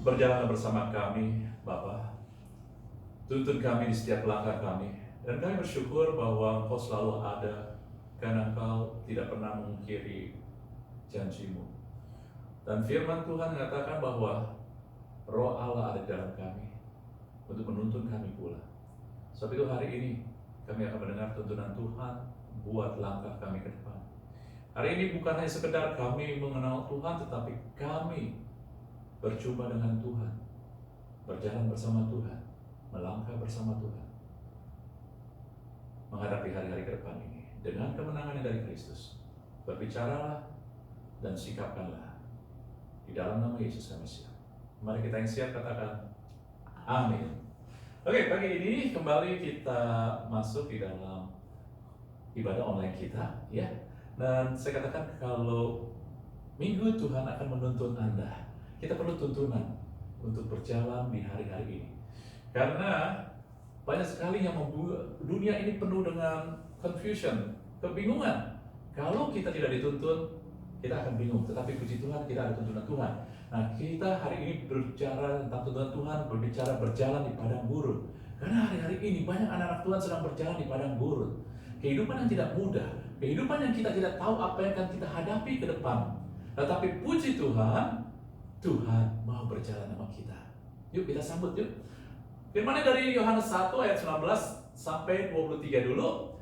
Berjalanlah bersama kami, Bapa. Tuntun kami di setiap langkah kami. Dan kami bersyukur bahwa Engkau selalu ada, karena Engkau tidak pernah mengingkari janji-Mu. Dan firman Tuhan mengatakan bahwa Roh Allah ada di dalam kami untuk menuntun kami pula. Sebab itu hari ini kami akan mendengar tuntunan Tuhan buat langkah kami ke depan. Hari ini bukan hanya sekedar kami mengenal Tuhan, tetapi kami berjumpa dengan Tuhan, berjalan bersama Tuhan, melangkah bersama Tuhan, menghadapi hari-hari ke depan ini dengan kemenangan yang dari Kristus. Berbicaralah dan sikapkanlah di dalam nama Yesus kami siap. Mari kita yang siap katakan amin. Oke, pagi ini kembali kita masuk di dalam ibadah online kita, ya. Dan saya katakan kalau minggu Tuhan akan menuntun Anda, kita perlu tuntunan untuk berjalan di hari-hari ini. Karena banyak sekali yang membuat dunia ini penuh dengan confusion, kebingungan. Kalau kita tidak dituntun, kita akan bingung. Tetapi puji Tuhan, kita ada tuntunan Tuhan. Nah, kita hari ini berbicara tentang tuntunan Tuhan, berbicara berjalan di padang gurun. Karena hari-hari ini banyak anak-anak Tuhan sedang berjalan di padang gurun. Kehidupan yang tidak mudah, kehidupan yang kita tidak tahu apa yang akan kita hadapi ke depan. Tetapi puji Tuhan, Tuhan mau berjalan sama kita. Yuk kita sambut yuk. Firman-Nya dari Yohanes 1 ayat 19 sampai 23 dulu.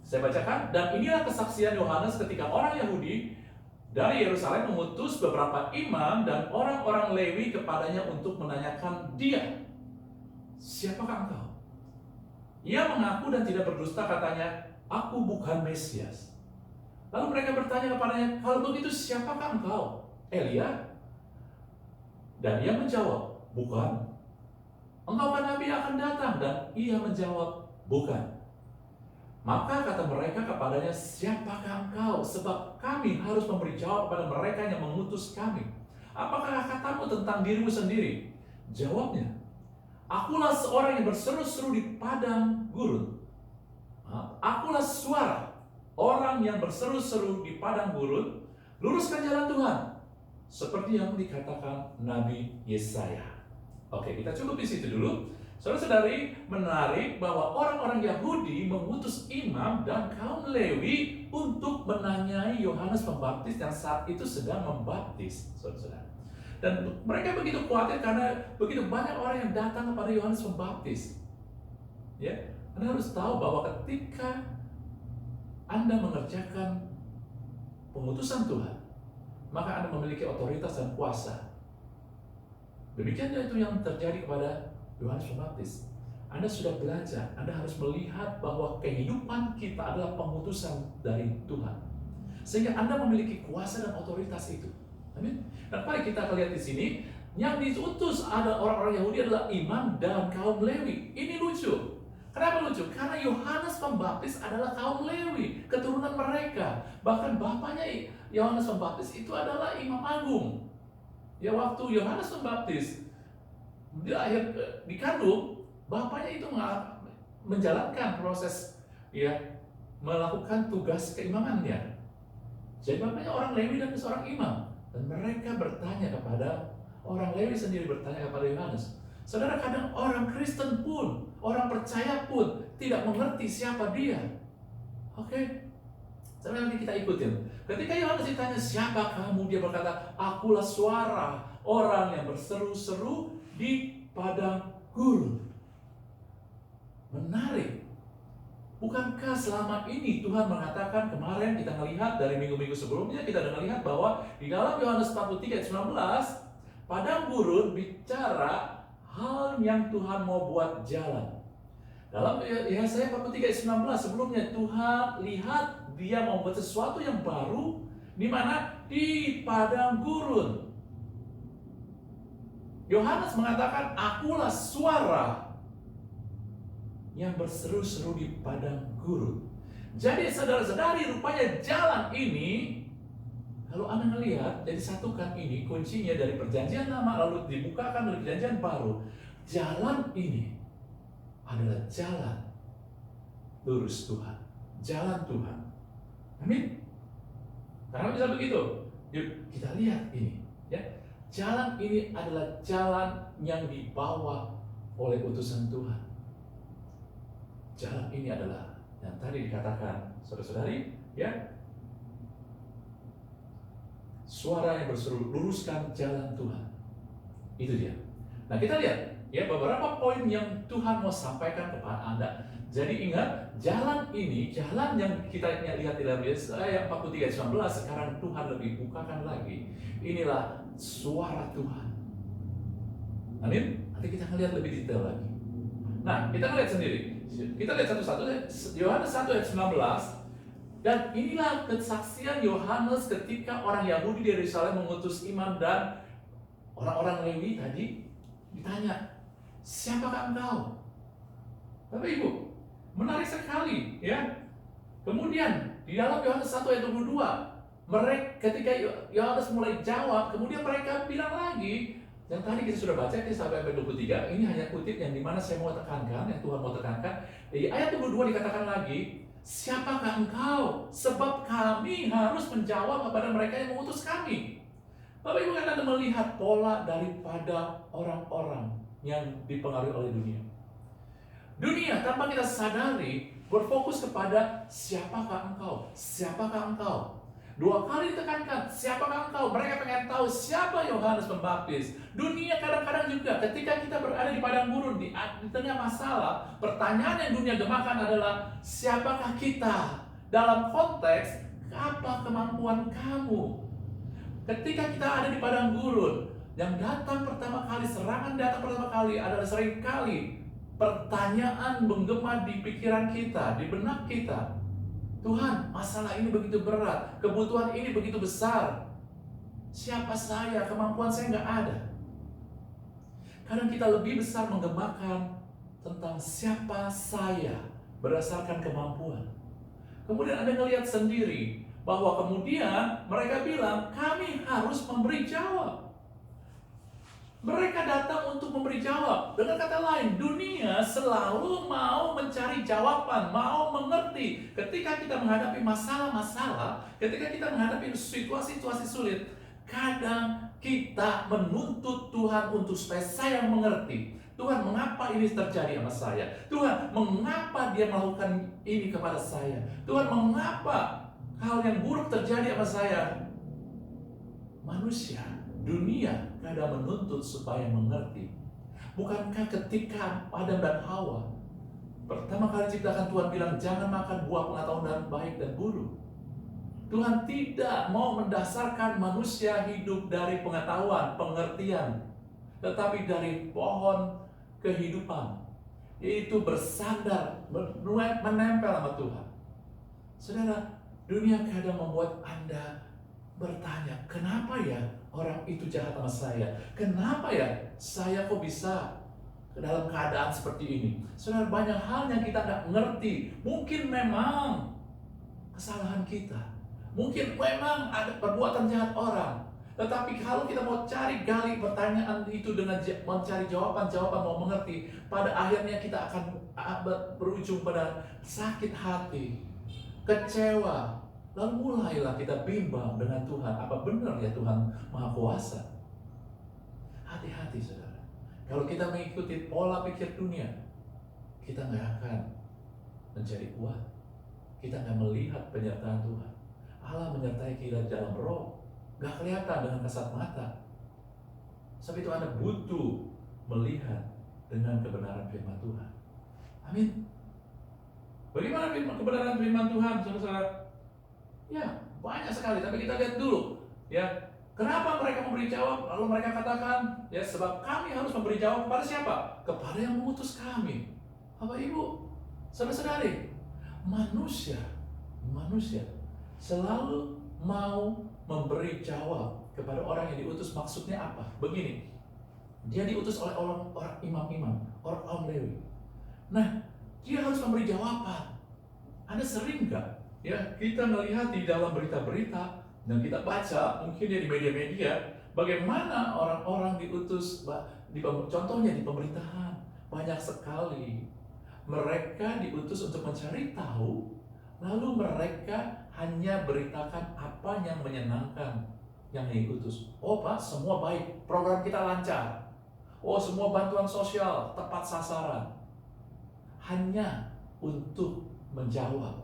Saya bacakan. Dan inilah kesaksian Yohanes ketika orang Yahudi dari Yerusalem mengutus beberapa imam dan orang-orang Lewi kepadanya untuk menanyakan dia, siapakah engkau? Ia mengaku dan tidak berdusta, katanya, aku bukan Mesias. Lalu mereka bertanya kepadanya, kalau begitu siapakah engkau? Elia? Dan ia menjawab, bukan. Engkau kan Nabi akan datang? Dan ia menjawab, bukan. Maka kata mereka kepadanya, siapakah engkau? Sebab kami harus memberi jawab kepada mereka yang mengutus kami. Apakah katamu tentang dirimu sendiri? Jawabnya, akulah seorang yang berseru-seru di padang gurun. Akulah suara orang yang berseru-seru di padang gurun, luruskan jalan Tuhan, seperti yang dikatakan Nabi Yesaya. Oke, kita cukup di situ dulu. Saudara-saudari, menarik bahwa orang-orang Yahudi mengutus imam dan kaum Lewi untuk menanyai Yohanes Pembaptis yang saat itu sedang membaptis, saudara-saudara. Dan mereka begitu khawatir karena begitu banyak orang yang datang kepada Yohanes Pembaptis. Ya, Anda harus tahu bahwa ketika Anda mengerjakan pengutusan Tuhan, maka Anda memiliki otoritas dan kuasa. Demikian itu yang terjadi kepada Yohanes Pembaptis. Anda sudah belajar, Anda harus melihat bahwa kehidupan kita adalah pengutusan dari Tuhan, sehingga Anda memiliki kuasa dan otoritas itu. Amin. Dan mari kita lihat di sini, yang diutus ada orang-orang Yahudi adalah imam dan kaum Lewi. Ini lucu. Kenapa lucu? Karena Yohanes Pembaptis adalah kaum Lewi, keturunan mereka. Bahkan bapaknya Yohanes Pembaptis itu adalah imam agung. Ya, waktu Yohanes Pembaptis dia dikandung, bapaknya itu menjalankan proses, ya, melakukan tugas keimamannya. Jadi bapaknya orang Lewi dan seorang imam, dan mereka bertanya kepada orang Lewi sendiri, bertanya kepada Yohanes. Saudara, kadang orang Kristen pun, orang percaya pun tidak mengerti siapa dia. Oke, sekarang nanti kita ikutin. Ketika Yohanes ditanya, siapa kamu? Dia berkata, akulah suara orang yang berseru-seru di padang gurun. Menarik. Bukankah selama ini Tuhan mengatakan, kemarin kita melihat dari minggu-minggu sebelumnya, kita sudah melihat bahwa di dalam Yohanes 43 ayat 19, padang gurun bicara hal yang Tuhan mau buat jalan. Dalam Yesaya 43 ayat 19 sebelumnya, Tuhan lihat dia mau buat sesuatu yang baru, di mana? Di padang gurun. Yohanes mengatakan, akulah suara yang berseru-seru di padang gurun. Jadi saudara-saudari, rupanya jalan ini, kalau Anda melihat, jadi satukan ini, kuncinya dari perjanjian lama lalu dibukakan oleh perjanjian baru. Jalan ini adalah jalan lurus Tuhan, jalan Tuhan. Amin. Karena bisa begitu. Yuk kita lihat ini, ya. Jalan ini adalah jalan yang dibawa oleh utusan Tuhan. Jalan ini adalah yang tadi dikatakan, saudara-saudari, ya, suara yang berseru, luruskan jalan Tuhan. Itu dia. Nah, kita lihat ya beberapa poin yang Tuhan mau sampaikan kepada Anda. Jadi ingat, jalan ini, jalan yang kita lihat di dalam Yesaya 43:19, sekarang Tuhan lebih bukakan lagi. Inilah suara Tuhan. Amin. Nanti kita lihat lebih detail lagi. Nah, kita lihat sendiri. Kita lihat satu-satu. Yohanes 1 ayat 19. Dan inilah kesaksian Yohanes ketika orang Yahudi di Yerusalem mengutus imam dan orang-orang Lewi tadi. Ditanya, siapakah engkau? Bapak Ibu, menarik sekali, ya. Kemudian di dalam Yohanes 1 ayat 22, ketika Yohanes mulai jawab, kemudian mereka bilang lagi, yang tadi kita sudah baca sampai ayat 23, ini hanya kutip yang dimana saya mau tekankan, yang Tuhan mau tekankan. Di ayat 22 dikatakan lagi, siapakah engkau? Sebab kami harus menjawab kepada mereka yang mengutus kami. Bapak Ibu, kan Anda melihat pola daripada orang-orang yang dipengaruhi oleh dunia. Dunia tanpa kita sadari berfokus kepada siapakah engkau? Siapakah engkau? Dua kali ditekankan, siapakah engkau? Mereka pengen tahu siapa Yohanes Pembaptis. Dunia kadang-kadang juga ketika kita berada di padang gurun, di tengah masalah, pertanyaan yang dunia gemakan adalah siapakah kita? Dalam konteks, apa kemampuan kamu? Ketika kita ada di padang gurun, Yang datang pertama kali, serangan datang pertama kali adalah seringkali pertanyaan menggema di pikiran kita, di benak kita. Tuhan, masalah ini begitu berat, kebutuhan ini begitu besar. Siapa saya? Kemampuan saya nggak ada. Kadang kita lebih besar menggemakan tentang siapa saya berdasarkan kemampuan. Kemudian Anda ngelihat sendiri bahwa kemudian mereka bilang, kami harus memberi jawab. Mereka datang untuk memberi jawab. Dengan kata lain, dunia selalu mau mencari jawaban, mau mengerti. Ketika kita menghadapi masalah-masalah, ketika kita menghadapi situasi-situasi sulit, kadang kita menuntut Tuhan untuk supaya saya mengerti. Tuhan, mengapa ini terjadi sama saya? Tuhan, mengapa dia melakukan ini kepada saya? Tuhan, mengapa hal yang buruk terjadi sama saya? Manusia, dunia kadang menuntut supaya mengerti. Bukankah ketika Adam dan Hawa pertama kali ciptakan, Tuhan bilang jangan makan buah pengetahuan baik dan buruk. Tuhan tidak mau mendasarkan manusia hidup dari pengetahuan, pengertian, tetapi dari pohon kehidupan, yaitu bersandar, menempel sama Tuhan. Saudara, dunia kadang membuat Anda bertanya, kenapa ya orang itu jahat sama saya? Kenapa ya saya kok bisa dalam keadaan seperti ini? Saudara, banyak hal yang kita nggak ngerti. Mungkin memang kesalahan kita, mungkin memang ada perbuatan jahat orang. Tetapi kalau kita mau cari gali pertanyaan itu dengan mencari jawaban-jawaban, mau mengerti, pada akhirnya kita akan berujung pada sakit hati, kecewa. Lalu mulailah kita bimbang dengan Tuhan. Apa benar ya Tuhan Maha Kuasa? Hati-hati saudara. Kalau kita mengikuti pola pikir dunia, kita nggak akan menjadi kuat. Kita nggak melihat penyertaan Tuhan. Allah menyertai kita dalam roh. Nggak kelihatan dengan kasat mata. Sebab itu Anda butuh melihat dengan kebenaran firman Tuhan. Amin. Bagaimana kebenaran firman Tuhan, saudara-saudara? Ya, banyak sekali, tapi kita lihat dulu ya, kenapa mereka memberi jawab. Lalu mereka katakan, ya sebab kami harus memberi jawab kepada siapa? Kepada yang mengutus kami. Bapak Ibu, saudara-saudari, manusia selalu mau memberi jawab kepada orang yang diutus. Maksudnya apa? Begini, dia diutus oleh orang imam-imam, orang Lewi. Nah, dia harus memberi jawaban. Anda sering nggak? Ya, kita melihat di dalam berita-berita dan kita baca mungkin ya di media-media bagaimana orang-orang diutus, contohnya di pemerintahan, banyak sekali mereka diutus untuk mencari tahu, lalu mereka hanya beritakan apa yang menyenangkan yang diutus. Oh Pak, semua baik, program kita lancar. Oh, semua bantuan sosial tepat sasaran. Hanya untuk menjawab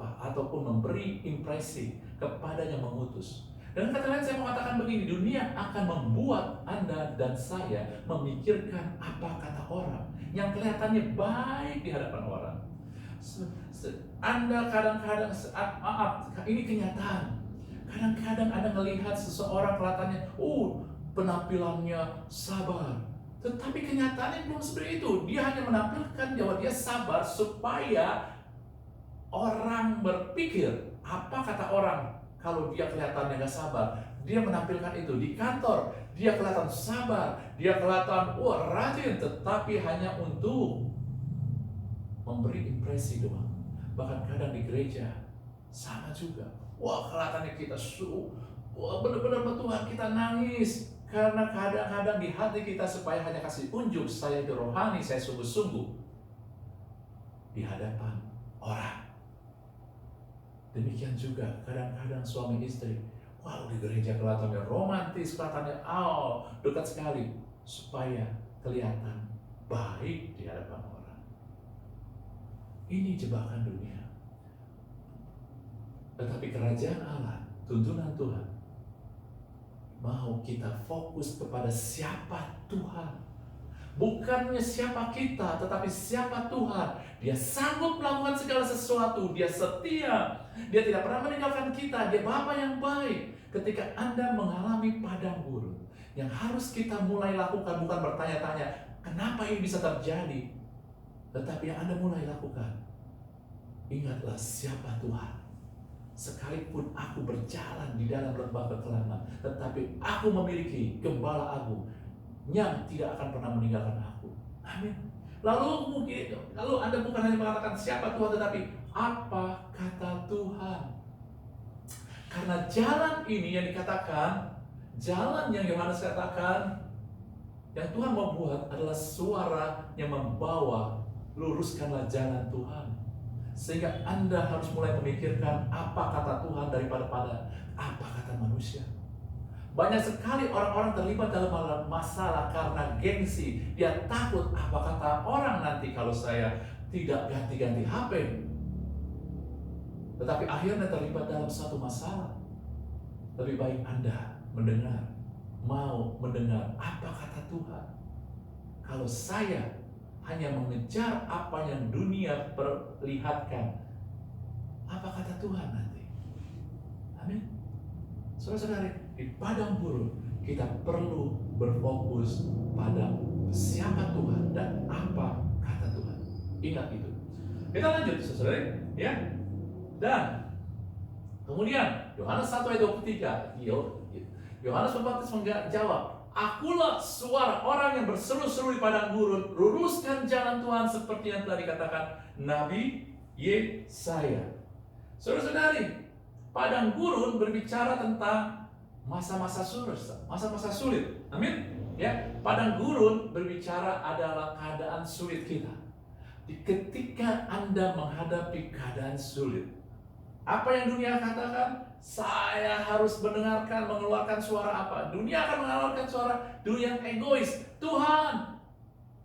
ataupun memberi impresi kepada yang mengutus. Dan kata lain saya mengatakan begini, dunia akan membuat Anda dan saya memikirkan apa kata orang yang kelihatannya baik di hadapan orang. Anda kadang-kadang, maaf, ini kenyataan. Kadang-kadang Anda melihat seseorang kelihatannya, penampilannya sabar. Tetapi kenyataannya belum seperti itu. Dia hanya menampilkan bahwa dia sabar supaya orang berpikir, apa kata orang kalau dia kelihatannya gak sabar. Dia menampilkan itu di kantor, dia kelihatan sabar, dia kelihatan rajin, tetapi hanya untuk memberi impresi doang. Bahkan kadang di gereja sama juga. Kelihatannya kita benar-benar Tuhan, kita nangis karena kadang-kadang di hati kita supaya hanya kasih unjuk saya itu rohani, saya sungguh-sungguh di hadapan orang. Demikian juga kadang-kadang suami istri, di gereja kelihatannya romantis, kelihatannya dekat sekali, supaya kelihatan baik di hadapan orang. Ini jebakan dunia. Tetapi kerajaan Allah, tuntunan Tuhan, mau kita fokus kepada siapa Tuhan. Bukannya siapa kita, tetapi siapa Tuhan. Dia sanggup melakukan segala sesuatu. Dia setia. Dia tidak pernah meninggalkan kita. Dia Bapa yang baik. Ketika Anda mengalami padang gurun, Yang harus kita mulai lakukan bukan bertanya-tanya, kenapa ini bisa terjadi? Tetapi yang Anda mulai lakukan, ingatlah siapa Tuhan. Sekalipun aku berjalan di dalam lembah kekelaman, tetapi aku memiliki Gembala Agung yang tidak akan pernah meninggalkan aku. Amin. Lalu Anda bukan hanya mengatakan siapa Tuhan, tetapi apa kata Tuhan. Karena jalan ini yang dikatakan, jalan yang Yohanes katakan, yang Tuhan mau buat adalah suara yang membawa, luruskanlah jalan Tuhan. Sehingga Anda harus mulai memikirkan apa kata Tuhan daripada apa kata manusia. Banyak sekali orang-orang terlibat dalam masalah karena gengsi. Dia takut apa kata orang nanti kalau saya tidak ganti-ganti HP. Tetapi akhirnya terlibat dalam satu masalah. Lebih baik Anda mau mendengar apa kata Tuhan. Kalau saya hanya mengejar apa yang dunia perlihatkan, apa kata Tuhan nanti? Amin. Saudara-saudari, di padang gurun kita perlu berfokus pada siapa Tuhan dan apa kata Tuhan. Ingat itu. Kita lanjut, saudara, ya. Dan kemudian Yohanes 1 ayat 23, Yohanes Pembaptis menjawab, akulah suara orang yang berseru-seru di padang gurun, luruskan jalan Tuhan seperti yang telah dikatakan Nabi Yesaya. Saudara-saudari, padang gurun berbicara tentang masa-masa sulit. Amin. Ya, padang gurun berbicara adalah keadaan sulit kita. Ketika Anda menghadapi keadaan sulit, apa yang dunia katakan? Saya harus mengeluarkan suara apa? Dunia akan mengeluarkan suara dunia yang egois. Tuhan,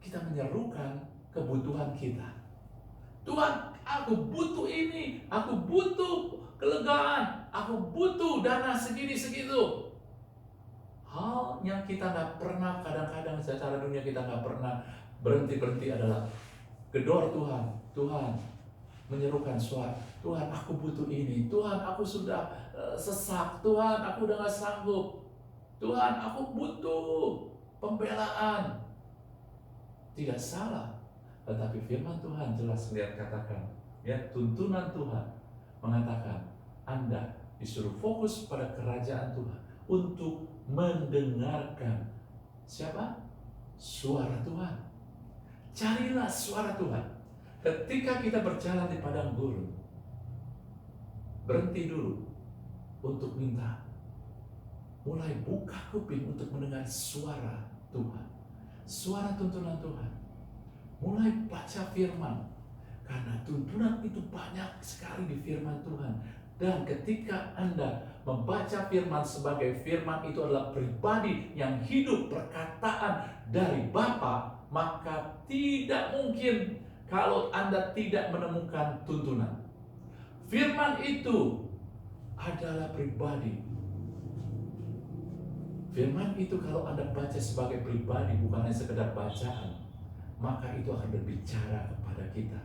kita menyerukan kebutuhan kita. Tuhan, aku butuh ini, aku butuh kelegaan, aku butuh dana segini-segitu. Hal yang kita nggak pernah, kadang-kadang secara dunia kita nggak pernah berhenti adalah gedor Tuhan. Tuhan, menyerukan suara, Tuhan aku butuh ini, Tuhan aku sudah sesak, Tuhan aku udah gak sanggup, Tuhan aku butuh pembelaan. Tidak salah, tetapi firman Tuhan jelas katakan, ya, tuntunan Tuhan mengatakan Anda disuruh fokus pada kerajaan Tuhan untuk mendengarkan siapa? Suara Tuhan. Carilah suara Tuhan. Ketika kita berjalan di padang gurun, berhenti dulu untuk minta. Mulai buka kuping untuk mendengar suara Tuhan, suara tuntunan Tuhan. Mulai baca firman, karena tuntunan itu banyak sekali di firman Tuhan. Dan ketika Anda membaca firman sebagai firman itu adalah pribadi yang hidup perkataan dari Bapa, maka tidak mungkin kalau Anda tidak menemukan tuntunan. Firman itu adalah pribadi. Firman itu kalau Anda baca sebagai pribadi, bukan hanya sekedar bacaan, maka itu akan berbicara kepada kita.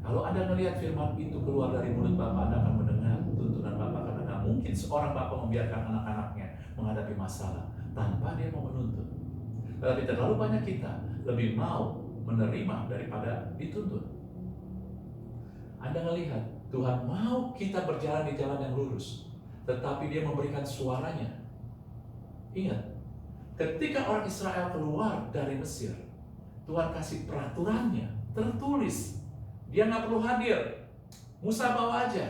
Kalau Anda melihat firman itu keluar dari mulut Bapa, Anda akan mendengar tuntunan Bapa. Karena nggak mungkin seorang Bapa membiarkan anak-anaknya menghadapi masalah tanpa dia mau menuntut. Tetapi terlalu banyak kita lebih mau menerima daripada dituntut. Anda melihat Tuhan mau kita berjalan di jalan yang lurus, tetapi Dia memberikan suaranya. Ingat, ketika orang Israel keluar dari Mesir, Tuhan kasih peraturannya tertulis. Dia nggak perlu hadir. Musa bawa aja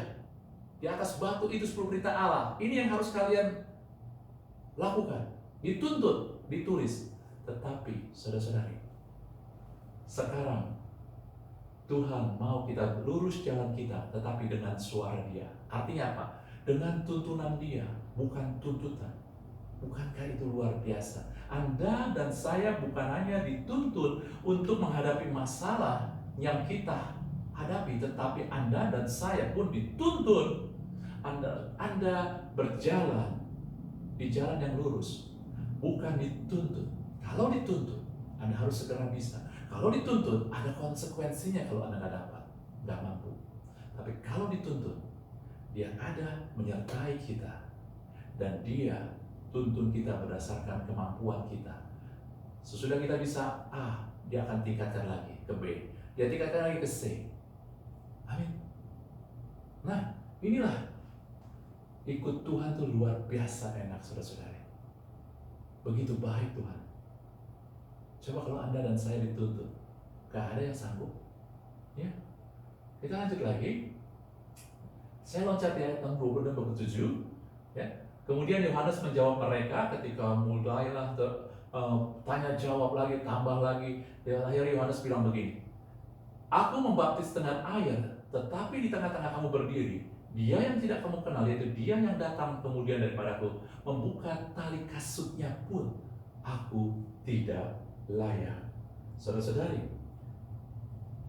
di atas batu itu 10 perintah Allah. Ini yang harus kalian lakukan. Dituntut, ditulis. Tetapi saudara-saudari, sekarang Tuhan mau kita lurus jalan kita, tetapi dengan suara Dia. Artinya apa? Dengan tuntunan Dia, bukan tuntutan. Bukankah itu luar biasa? Anda dan saya bukan hanya dituntut untuk menghadapi masalah yang kita hadapi, tetapi Anda dan saya pun dituntut. Anda berjalan di jalan yang lurus, bukan dituntut. Kalau dituntut, Anda harus segera bisa. Kalau dituntut, ada konsekuensinya kalau Anda nggak mampu. Tapi kalau dituntut, Dia ada menyertai kita, dan Dia tuntun kita berdasarkan kemampuan kita. Sesudah kita bisa A, dia akan tingkatkan lagi ke B, dia tingkatkan lagi ke C. Amin. Nah, inilah ikut Tuhan tuh luar biasa enak, saudara-saudari. Begitu baik Tuhan. Coba kalau Anda dan saya dituntut, gak ada yang sanggup. Ya, kita lanjut lagi. Saya loncat di ayat 60 dan 27. Ya. Kemudian Yohanes menjawab mereka ketika mulailah tanya jawab lagi, tambah lagi. Akhirnya Yohanes bilang begini, aku membaptis dengan air, tetapi di tengah-tengah kamu berdiri dia yang tidak kamu kenal, yaitu dia yang datang kemudian daripadaku, membuka tali kasutnya pun aku tidak layak. Saudara-saudari,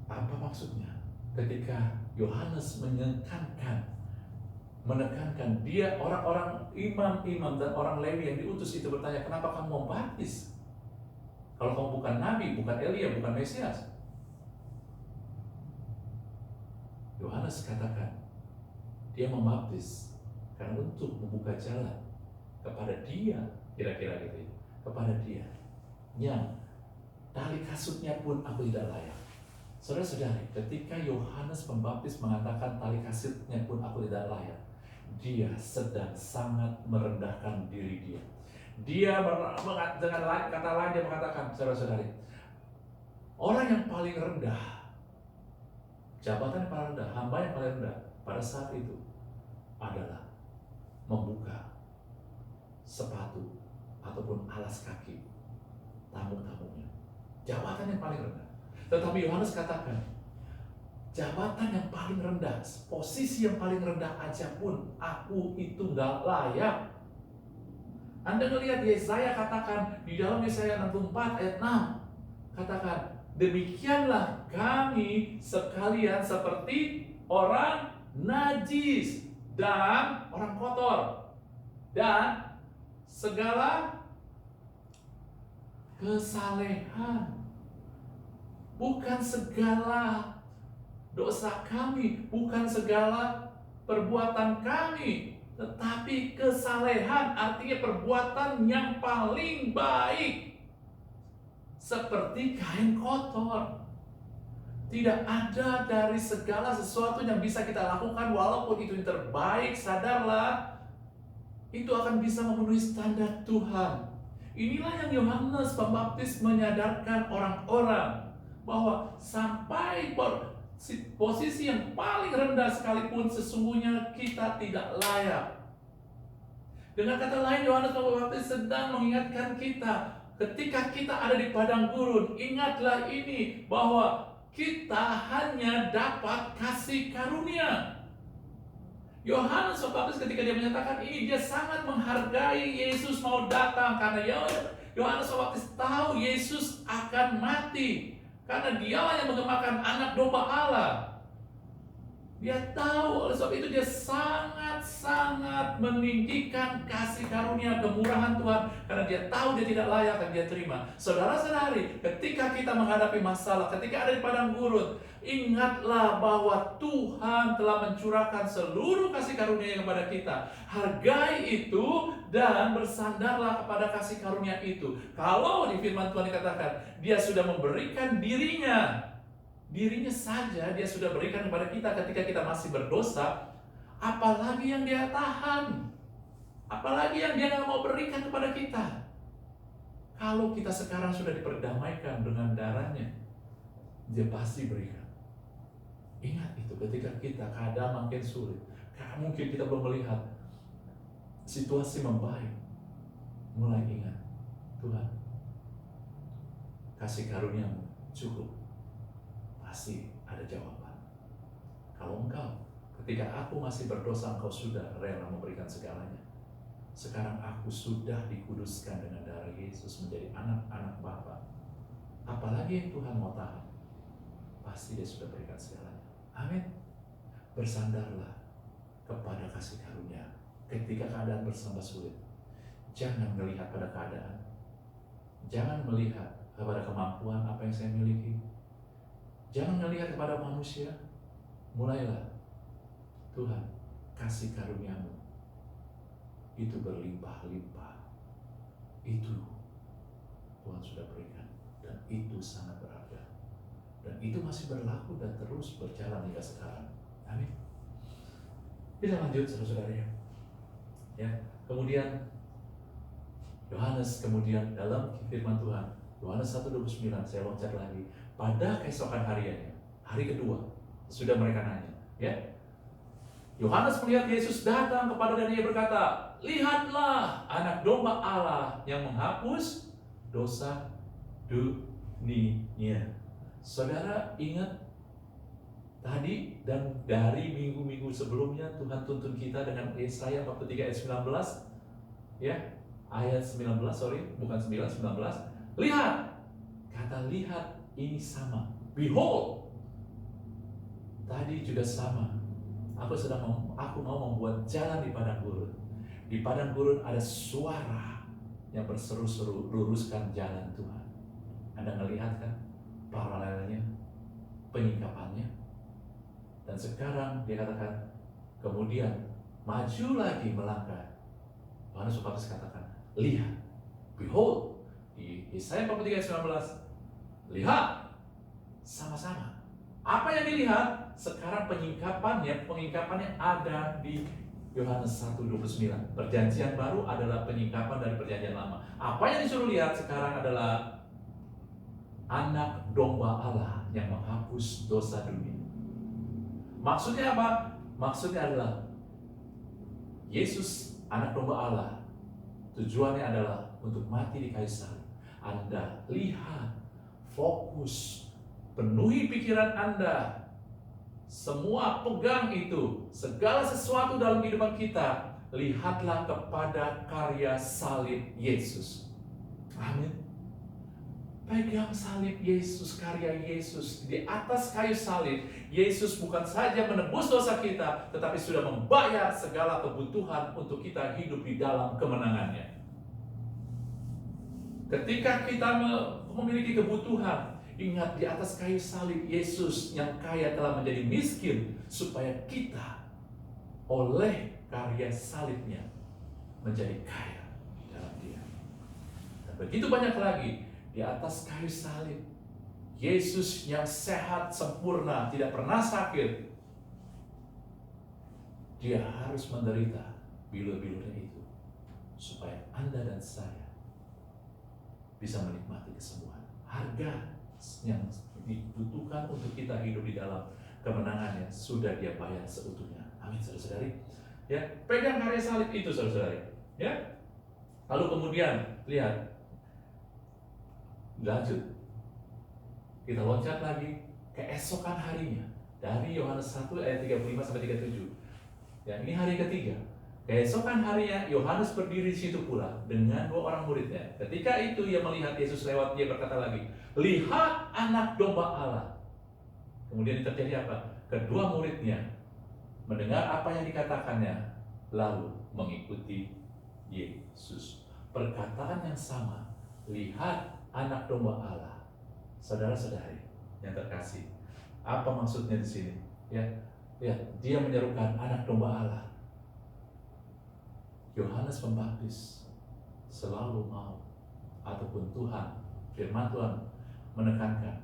apa maksudnya ketika Yohanes menekankan dia, orang-orang imam-imam dan orang Lewi yang diutus itu bertanya, kenapa kamu membaptis kalau kamu bukan nabi, bukan Elia, bukan Mesias? Yohanes katakan dia membaptis karena untuk membuka jalan kepada dia, kira-kira gitu, kepada dia yang tali kasutnya pun aku tidak layak. Saudara-saudari, ketika Yohanes Pembaptis mengatakan tali kasutnya pun aku tidak layak, dia sedang sangat merendahkan diri dia. Dia dengan kata lain dia mengatakan, saudara-saudari, orang yang paling rendah, jabatan yang paling rendah, hamba yang paling rendah pada saat itu adalah membuka sepatu ataupun alas kaki tamu-tamunya. Jabatan yang paling rendah. Tetapi Yohanes katakan, jabatan yang paling rendah, posisi yang paling rendah aja pun aku itu nggak layak. Anda melihat Yesaya katakan di dalam Yesaya 64 ayat 6, katakan, demikianlah kami sekalian seperti orang najis dan orang kotor, dan segala kesalehan, bukan segala dosa kami, bukan segala perbuatan kami, tetapi kesalehan, artinya perbuatan yang paling baik, seperti kain kotor. Tidak ada dari segala sesuatu yang bisa kita lakukan, walaupun itu yang terbaik, sadarlah, itu akan bisa memenuhi standar Tuhan. Inilah yang Yohanes Pembaptis menyadarkan orang-orang, bahwa sampai posisi yang paling rendah sekalipun sesungguhnya kita tidak layak. Dengan kata lain, Yohanes Pembaptis sedang mengingatkan kita, ketika kita ada di padang gurun, ingatlah ini, bahwa kita hanya dapat kasih karunia. Yohanes Pembaptis ketika dia menyatakan ini, dia sangat menghargai Yesus mau datang, karena Yohanes Pembaptis tahu Yesus akan mati, karena dialah yang menggemakan anak domba Allah. Dia tahu, oleh sebab itu dia sangat-sangat meninggikan kasih karunia, kemurahan Tuhan, karena dia tahu dia tidak layak dan dia terima. Saudara-saudari, ketika kita menghadapi masalah, ketika ada di padang gurun, ingatlah bahwa Tuhan telah mencurahkan seluruh kasih karunia kepada kita. Hargai itu dan bersandarlah kepada kasih karunia itu. Kalau di firman Tuhan dikatakan, dia sudah memberikan dirinya saja dia sudah berikan kepada kita ketika kita masih berdosa, apalagi yang dia tahan, apalagi yang dia nggak mau berikan kepada kita. Kalau kita sekarang sudah diperdamaikan dengan darahnya, dia pasti berikan. Ingat itu, ketika kita keadaan makin sulit, mungkin kita belum melihat situasi membaik, mulai ingat, Tuhan, kasih karunia-Mu cukup. Pasti ada jawaban. Kalau Engkau, ketika aku masih berdosa, Engkau sudah rela memberikan segalanya. Sekarang aku sudah dikuduskan dengan darah Yesus menjadi anak-anak Bapa. Apalagi yang Tuhan mau tahan, pasti Dia sudah berikan segalanya. Amin. Bersandarlah kepada kasih karunia ketika keadaan bersama sulit. Jangan melihat pada keadaan, jangan melihat kepada kemampuan apa yang saya miliki, jangan melihat kepada manusia. Mulailah, Tuhan, kasih karunia-Mu itu berlimpah-limpah Itu Tuhan sudah berikan, dan itu sangat berharga, dan itu masih berlaku dan terus berjalan hingga sekarang. Amin. Kita lanjut, saudara-saudara ya. Kemudian Yohanes kemudian dalam firman Tuhan, Yohanes 1:29, saya loncat lagi. Pada keesokan hariannya, hari kedua, sudah mereka nanya, ya. Yohanes melihat Yesus datang kepada dan ia berkata, lihatlah anak domba Allah yang menghapus dosa dunia. Saudara ingat tadi dan dari minggu-minggu sebelumnya Tuhan tuntun kita dengan Yesaya 43 ayat 19, ya, ayat 19, bukan 19. Lihat, kata lihat ini sama. Behold, tadi juga sama. Aku mau membuat jalan di padang gurun. Di padang gurun ada suara yang berseru-seru, luruskan jalan Tuhan. Anda melihat kan paralelnya, penyingkapannya. Dan sekarang dia katakan, kemudian maju lagi melangkah. Yohanes Pembaptis katakan, lihat, behold, di Yesaya 43 ayat 19, lihat, sama-sama. Apa yang dilihat? Sekarang pengingkapannya ada di Yohanes 1:29. Perjanjian baru adalah penyingkapan dari perjanjian lama. Apa yang disuruh lihat sekarang adalah anak domba Allah yang menghapus dosa dunia. Maksudnya apa? Maksudnya adalah Yesus, anak domba Allah, tujuannya adalah untuk mati di kayu salib. Anda lihat, fokus, penuhi pikiran Anda, semua pegang itu, segala sesuatu dalam kehidupan kita, lihatlah kepada karya salib Yesus. Amin. Pegang salib Yesus, karya Yesus di atas kayu salib. Yesus bukan saja menebus dosa kita, tetapi sudah membayar segala kebutuhan untuk kita hidup di dalam kemenangannya. Ketika kita memiliki kebutuhan, ingat di atas kayu salib Yesus yang kaya telah menjadi miskin supaya kita oleh karya salibnya menjadi kaya di dalam Dia. Dan begitu banyak lagi di atas kayu salib Yesus yang sehat sempurna, tidak pernah sakit, Dia harus menderita bilu-bilunya itu supaya Anda dan saya bisa menikmati kesembuhan. Harga yang dibutuhkan untuk kita hidup di dalam kemenangannya sudah Dia bayar seutuhnya. Amin, saudara-saudari. Ya, pegang karya salib itu, saudara-saudari. Ya. Lalu kemudian lihat, lanjut, kita loncat lagi keesokan harinya dari Yohanes 1 ayat 35 sampai 37. Ya, ini hari ketiga. Keesokan harinya Yohanes berdiri di situ pula dengan 2 orang muridnya. Ketika itu ia melihat Yesus lewat, dia berkata lagi, lihat anak domba Allah. Kemudian terjadi apa? Kedua muridnya mendengar apa yang dikatakannya, lalu mengikuti Yesus. Perkataan yang sama, lihat anak domba Allah. Saudara-saudari yang terkasih, apa maksudnya di sini? Ya, dia menyerukan anak domba Allah. Yohanes Pembaptis selalu mau, ataupun Tuhan, firman Tuhan menekankan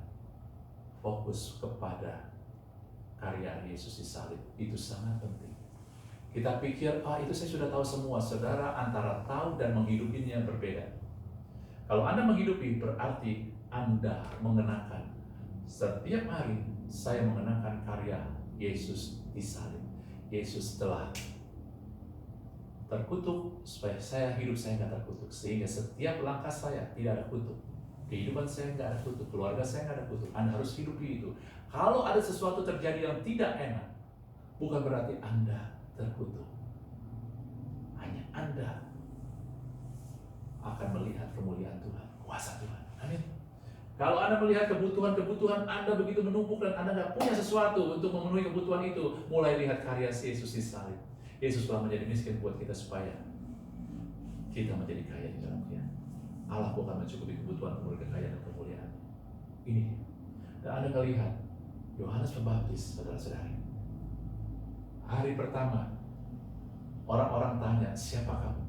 fokus kepada karya Yesus di salib. Itu sangat penting. Kita pikir, itu saya sudah tahu semua. Saudara, antara tahu dan menghidupinya berbeda. Kalau Anda menghidupi, berarti Anda mengenakan. Setiap hari saya mengenakan karya Yesus di salib. Yesus telah terkutuk supaya hidup saya nggak terkutuk, sehingga setiap langkah saya tidak ada kutuk, kehidupan saya nggak ada kutuk, keluarga saya nggak ada kutuk. Anda harus hidup di itu. Kalau ada sesuatu terjadi yang tidak enak, bukan berarti Anda terkutuk, hanya Anda akan melihat kemuliaan Tuhan, kuasa Tuhan. Amin. Kalau Anda melihat kebutuhan Anda begitu menumpuk dan Anda nggak punya sesuatu untuk memenuhi kebutuhan itu, mulai lihat karya Yesus di salib. Yesus telah menjadi miskin buat kita supaya kita menjadi kaya di dalam Dia. Allah bukan mencukupi kebutuhan memenuhi kekayaan dan kemuliaan. Ini dia. Dan Anda melihat Yohanes Pembaptis, saudara-saudari. Hari pertama orang-orang tanya, siapa kamu?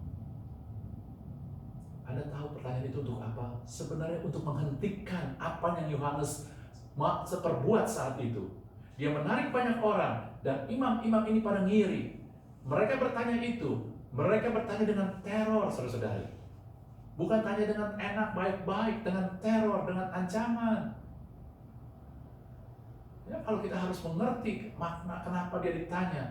Anda tahu pertanyaan itu untuk apa? Sebenarnya untuk menghentikan apa yang Yohanes perbuat saat itu. Dia menarik banyak orang, dan imam-imam ini pada ngiri. Mereka bertanya itu, mereka bertanya dengan teror, saudara-saudari. Bukan tanya dengan enak, baik-baik, dengan teror, dengan ancaman. Ya, kalau kita harus mengerti makna kenapa dia ditanya.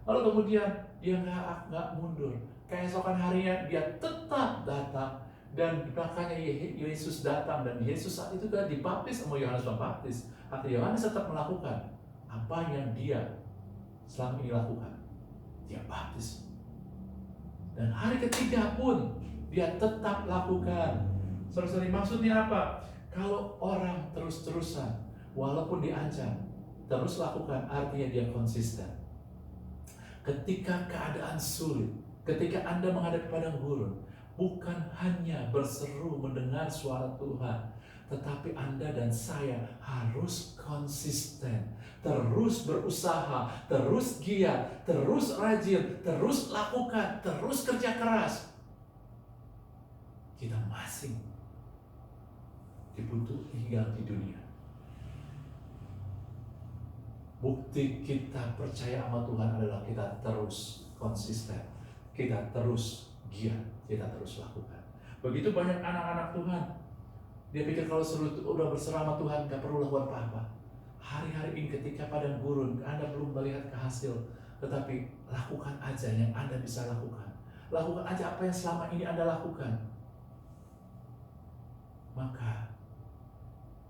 Lalu kemudian dia nggak mundur. Keesokan harinya dia tetap datang, dan makanya Yesus datang, dan Yesus saat itu kan dibaptis sama Yohanes Pembaptis. Artinya Yohanes tetap melakukan apa yang dia selama ini lakukan. Dia baptis. Dan hari ketiga pun dia tetap lakukan. Saudara-saudari, maksudnya apa? Kalau orang terus-terusan walaupun diancam terus lakukan, artinya dia konsisten. Ketika keadaan sulit, ketika Anda menghadapi padang gurun, bukan hanya berseru mendengar suara Tuhan, tetapi Anda dan saya harus konsisten, terus berusaha, terus giat, terus rajin, terus lakukan, terus kerja keras. Kita masing dibutuhkan tinggal di dunia. Bukti kita percaya sama Tuhan adalah kita terus konsisten, kita terus giat, kita terus lakukan. Begitu banyak anak-anak Tuhan, dia pikir kalau udah berserah sama Tuhan gak perlu lakukan apa-apa. Hari-hari ini ketika padang gurun, Anda belum melihat kehasil, tetapi lakukan aja yang Anda bisa lakukan. Lakukan aja apa yang selama ini Anda lakukan. Maka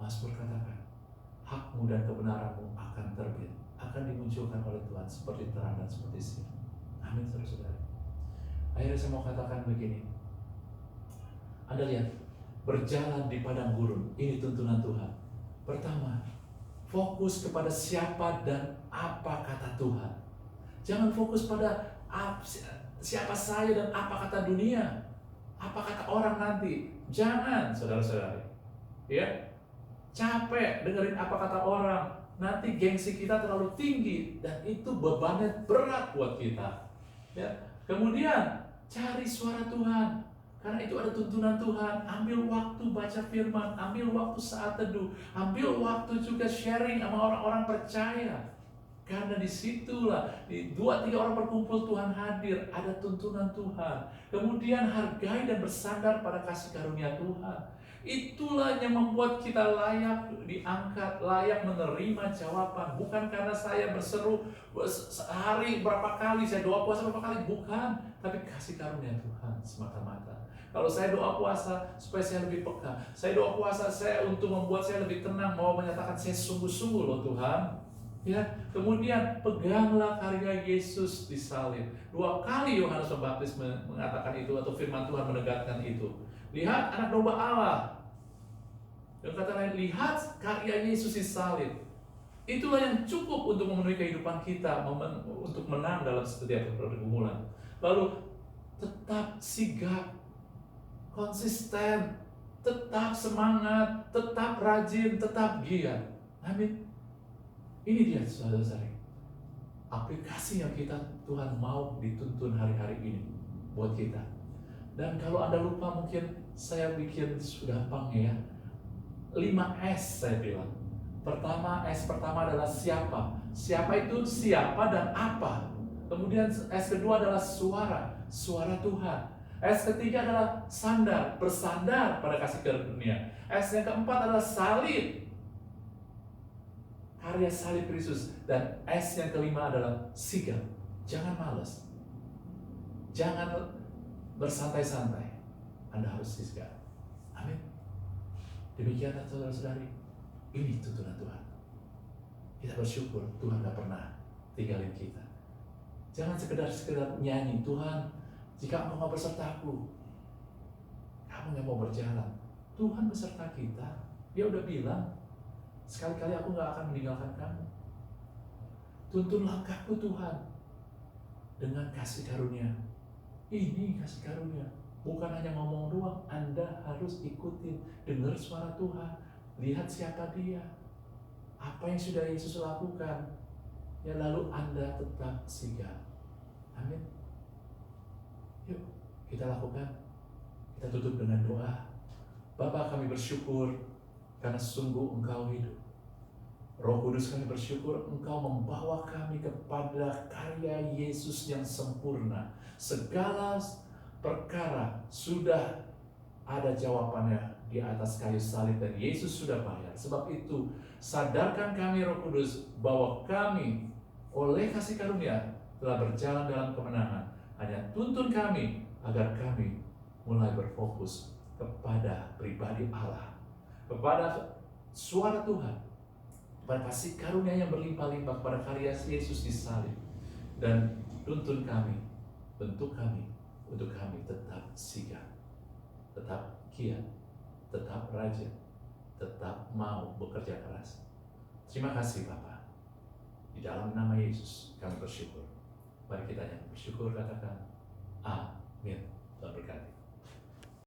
Mazmur katakan, hakmu dan kebenaranmu akan terbit, akan dimunculkan oleh Tuhan seperti terang dan seperti siang. Amin, saudara-saudara. Akhirnya saya mau katakan begini. Anda lihat, berjalan di padang gurun, ini tuntunan Tuhan. Pertama, fokus kepada siapa dan apa kata Tuhan. Jangan fokus pada siapa saya dan apa kata dunia, apa kata orang nanti. Jangan, saudara-saudari. Ya, capek dengerin apa kata orang. Nanti gengsi kita terlalu tinggi dan itu bebannya berat buat kita. Ya, kemudian cari suara Tuhan. Karena itu ada tuntunan Tuhan. Ambil waktu baca firman, ambil waktu saat teduh, ambil waktu juga sharing sama orang-orang percaya. Karena disitulah, di 2-3 orang berkumpul Tuhan hadir, ada tuntunan Tuhan. Kemudian hargai dan bersandar pada kasih karunia Tuhan. Itulah yang membuat kita layak diangkat, layak menerima jawaban. Bukan karena saya berseru sehari berapa kali, saya doa puasa berapa kali, bukan. Tapi kasih karunia Tuhan semata-mata. Kalau saya doa puasa supaya saya lebih peka, saya doa puasa saya untuk membuat saya lebih tenang, mau menyatakan saya sungguh-sungguh loh Tuhan. Ya, kemudian peganglah karya Yesus di salib. 2 kali Yohanes Pembaptis mengatakan itu, atau firman Tuhan menegaskan itu. Lihat anak domba Allah. Yang kata lain, lihat karya Yesus di salib. Itulah yang cukup untuk memenuhi kehidupan kita, untuk menang dalam setiap pergumulan. Lalu tetap sigap, konsisten, tetap semangat, tetap rajin, tetap giat. Amin. Ini dia, saudara-saudari, aplikasi yang Tuhan mau dituntun hari-hari ini buat kita. Dan kalau Anda lupa, mungkin saya bikin sudah gampang ya. 5S saya bilang. S pertama adalah siapa. Siapa itu siapa dan apa. Kemudian S kedua adalah suara Tuhan. S ketiga adalah sandar, bersandar pada kasih karunia. S yang keempat adalah salib, karya salib Kristus. Dan S yang kelima adalah sigap. Jangan malas, jangan bersantai-santai, Anda harus sigap. Amin. Demikian saudara-saudari, ini tuntunan Tuhan. Kita bersyukur Tuhan gak pernah tinggalin kita. Jangan sekedar nyanyi, Tuhan jika Engkau mau bersertaku, kamu gak mau berjalan. Tuhan beserta kita. Dia udah bilang, sekali-kali aku gak akan meninggalkan kamu. Tuntun langkahku Tuhan dengan kasih karunia. Ini kasih karunia. Bukan hanya ngomong doang, Anda harus ikutin, dengar suara Tuhan, lihat siapa dia, apa yang sudah Yesus lakukan, ya lalu Anda tetap sigap. Amin. Yuk kita lakukan. Kita tutup dengan doa. Bapa, kami bersyukur karena sungguh Engkau hidup. Roh Kudus, kami bersyukur Engkau membawa kami kepada karya Yesus yang sempurna. Segala perkara sudah ada jawabannya di atas kayu salib dan Yesus sudah bayar. Sebab itu, sadarkan kami Roh Kudus bahwa kami oleh kasih karunia telah berjalan dalam kemenangan. Hanya tuntun kami agar kami mulai berfokus kepada pribadi Allah, kepada suara Tuhan, pada kasih karunia yang berlimpah-limpah, pada karya Yesus di salib. Dan tuntun kami, bentuk kami, untuk kami tetap sigap, tetap giat, tetap rajin, tetap mau bekerja keras. Terima kasih Bapa. Di dalam nama Yesus kami bersyukur. Mari kita yang bersyukur katakan amin. Tuhan berkati.